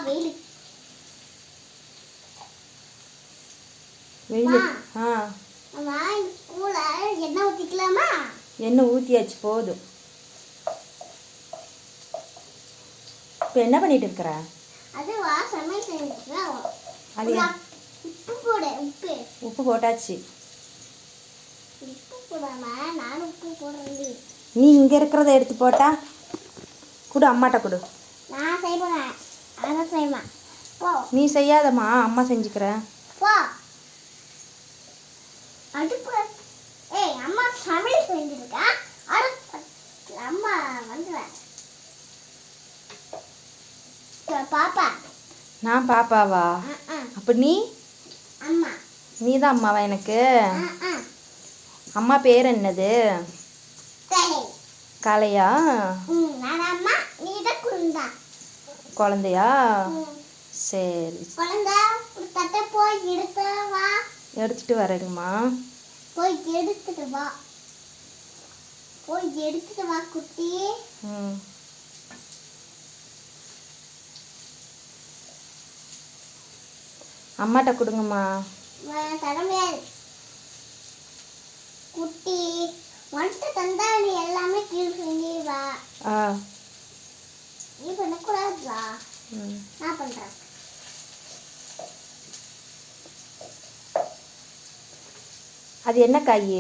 வெயில் வெயில். அம்மா ஸ்கூல்ல எண்ணெய் ஊத்திக்கலாமா? எண்ணெய் ஊற்றியாச்சு, போதும். இப்போ என்ன பண்ணிட்டு இருக்கிற? அதுவா சமையல் செஞ்சுக்கிறேன். அது உப்பு போடு. உப்பு போட்டாச்சு. உப்பு போடாம நானும் உப்பு போடுறேன். நீ இங்கே இருக்கிறத எடுத்து போட்டா கொடு, அம்மாட்ட கொடு. நான் செய்வேன். அதை செய்வேன். போ. நீ செய்யாதம்மா, அம்மா செஞ்சுக்கிறேன். போ. அடுப்பு. ஏய், அம்மா சமையல் செஞ்சிருக்கா. அம்மா வந்துடுவேன். பாப்பா. நான் பாப்பாவா? அப்ப நீ? அம்மா. நீ தான் அம்மாவா எனக்கு? அம்மா பேர் என்னது? கலையா? நான் அம்மா, நீ தான் குழந்தை. குழந்தையா? சரி. குழந்தை தட்டை போய் எடுத்து வா. எடுத்துட்டு வரேங்கம்மா. போய் எடுத்துட்டு வா. குட்டி. அம்மாட்ட கொடுங்கம்மா. தர முடியாது குட்டி. வந்துட்டு தந்தா நீ எல்லாமே கீழ் செஞ்சிவா. நீ பண்ணக்கூடாதுவா. நான் பண்றேன். அது என்ன காய்?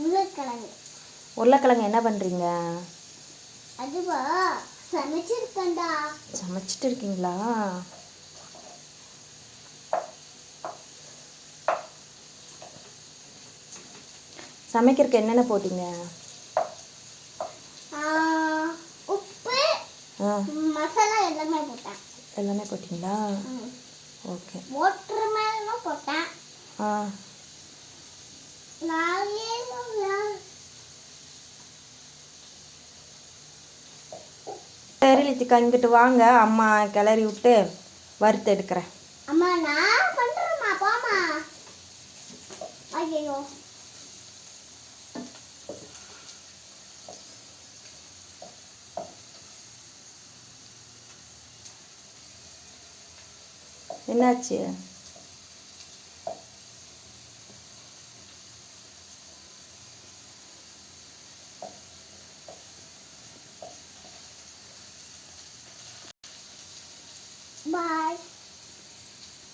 உருளைக்கிழங்கு. உருளைக்கிழங்கு என்ன பண்றீங்க? அதுவா சமைச்சிருக்கேன்டா. சமைச்சிட்டு இருக்கீங்களா? சமைக்கிறதுக்கு என்னென்ன போட்டீங்க? உப்பு, மசாலா எல்லாமே போட்டேன். எல்லாமே போட்டீங்களா? ஓகே. வாட்டர்மெலனும் போட்டேன். சரி லித்திகா, இங்கிட்டு வாங்க, அம்மா கிளறி விட்டு வறுத்து எடுக்கிறேன். அம்மா நான் பண்றேம்மா, போமா. ஐயோ, என்னாச்சு? பாய்.